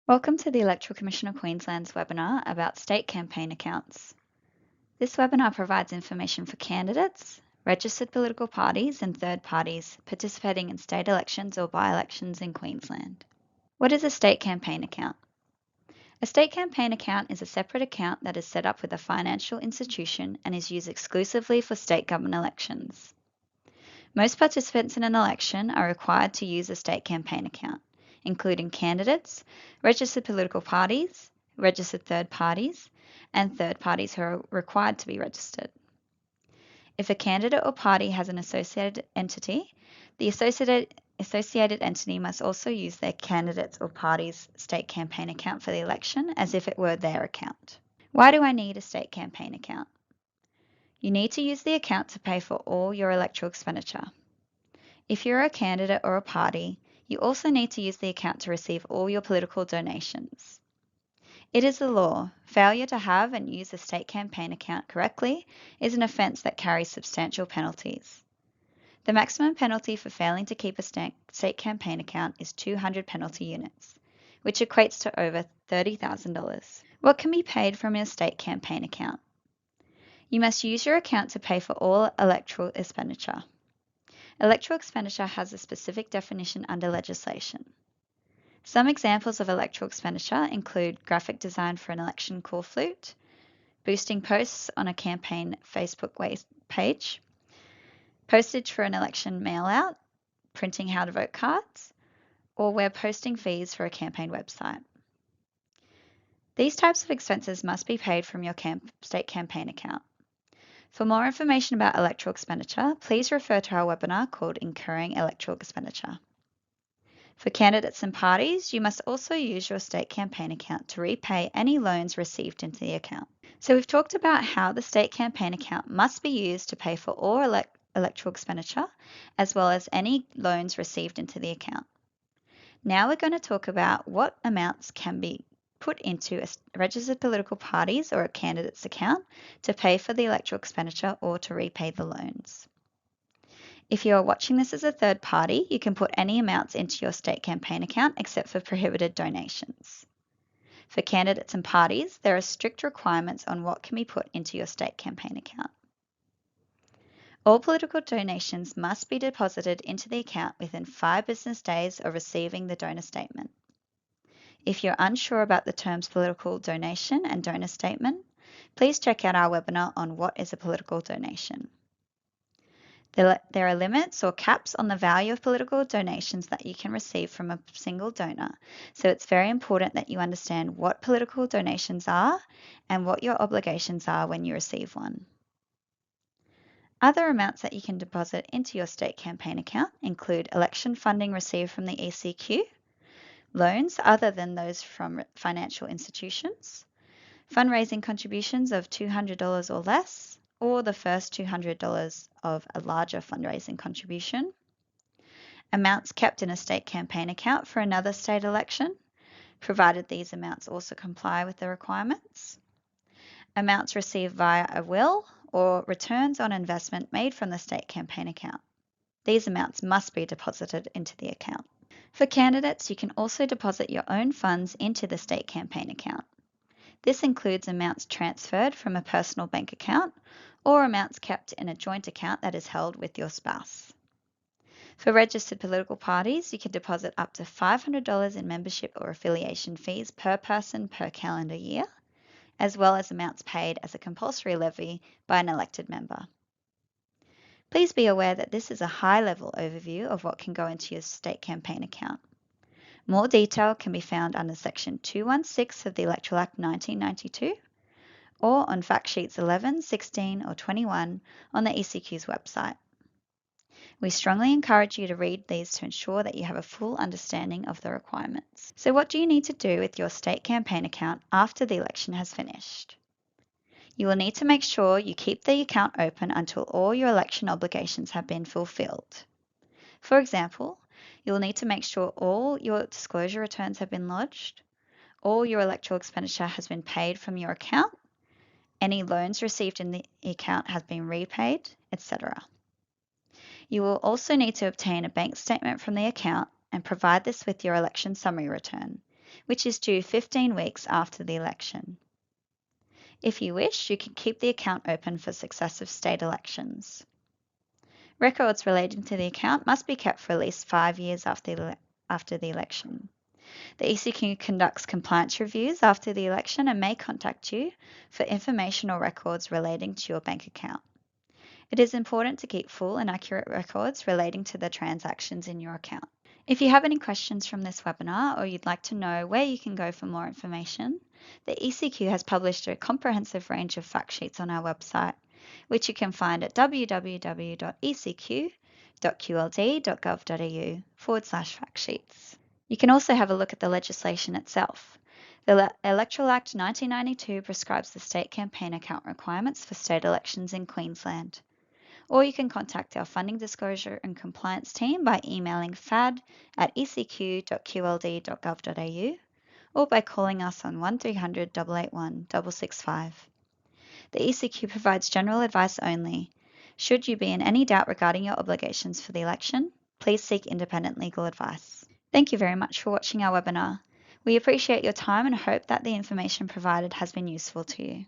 Welcome to the Electoral Commission of Queensland's webinar about state campaign accounts. This webinar provides information for candidates, registered political parties and third parties participating in state elections or by-elections in Queensland. What is a state campaign account? A state campaign account is a separate account that is set up with a financial institution and is used exclusively for state government elections. Most participants in an election are required to use a state campaign account, including candidates, registered political parties, registered third parties, and third parties who are required to be registered. If a candidate or party has an associated entity, the associated entity must also use their candidate's or party's state campaign account for the election as if it were their account. Why do I need a state campaign account? You need to use the account to pay for all your electoral expenditure. If you're a candidate or a party, you also need to use the account to receive all your political donations. It is the law. Failure to have and use a state campaign account correctly is an offence that carries substantial penalties. The maximum penalty for failing to keep a state campaign account is 200 penalty units, which equates to over $30,000. What can be paid from your state campaign account? You must use your account to pay for all electoral expenditure. Electoral expenditure has a specific definition under legislation. Some examples of electoral expenditure include graphic design for an election call flute, boosting posts on a campaign Facebook page, postage for an election mail-out, printing how to vote cards, or we're posting fees for a campaign website. These types of expenses must be paid from your state campaign account. For more information about electoral expenditure, please refer to our webinar called Incurring Electoral Expenditure. For candidates and parties, you must also use your state campaign account to repay any loans received into the account. So we've talked about how the state campaign account must be used to pay for all electoral expenditure, as well as any loans received into the account. Now we're going to talk about what amounts can be put into a registered political party's or a candidate's account to pay for the electoral expenditure or to repay the loans. If you are watching this as a third party, you can put any amounts into your state campaign account except for prohibited donations. For candidates and parties, there are strict requirements on what can be put into your state campaign account. All political donations must be deposited into the account within 5 business days of receiving the donor statement. If you're unsure about the terms political donation and donor statement, please check out our webinar on what is a political donation. There are limits or caps on the value of political donations that you can receive from a single donor, so it's very important that you understand what political donations are and what your obligations are when you receive one. Other amounts that you can deposit into your state campaign account include election funding received from the ecq, loans other than those from financial institutions, fundraising contributions of $200 or less, or the first $200 of a larger fundraising contribution, amounts kept in a state campaign account for another state election, provided these amounts also comply with the requirements, amounts received via a will, or returns on investment made from the state campaign account. These amounts must be deposited into the account. For candidates, you can also deposit your own funds into the state campaign account. This includes amounts transferred from a personal bank account or amounts kept in a joint account that is held with your spouse. For registered political parties, you can deposit up to $500 in membership or affiliation fees per person per calendar year, as well as amounts paid as a compulsory levy by an elected member. Please be aware that this is a high-level overview of what can go into your state campaign account. More detail can be found under Section 216 of the Electoral Act 1992 or on fact sheets 11, 16 or 21 on the ecq's website. We strongly encourage you to read these to ensure that you have a full understanding of the requirements. So what do you need to do with your state campaign account after the election has finished? You will need to make sure you keep the account open until all your election obligations have been fulfilled. For example, you will need to make sure all your disclosure returns have been lodged, all your electoral expenditure has been paid from your account, any loans received in the account have been repaid, etc. You will also need to obtain a bank statement from the account and provide this with your election summary return, which is due 15 weeks after the election. If you wish, you can keep the account open for successive state elections. Records relating to the account must be kept for at least 5 years after the election. The ecq conducts compliance reviews after the election and may contact you for information or records relating to your bank account. It is important to keep full and accurate records relating to the transactions in your account. If you have any questions from this webinar or you'd like to know where you can go for more information, the ecq has published a comprehensive range of fact sheets on our website, which you can find at www.ecq.qld.gov.au/factsheets. You can also have a look at the legislation itself. The Electoral Act 1992 prescribes the state campaign account requirements for state elections in Queensland. Or you can contact our funding disclosure and compliance team by emailing fad@ecq.qld.gov.au or by calling us on 1300 881 665. The ecq provides general advice only. Should you be in any doubt regarding your obligations for the election, please seek independent legal advice. Thank you very much for watching our webinar. We appreciate your time and hope that the information provided has been useful to you.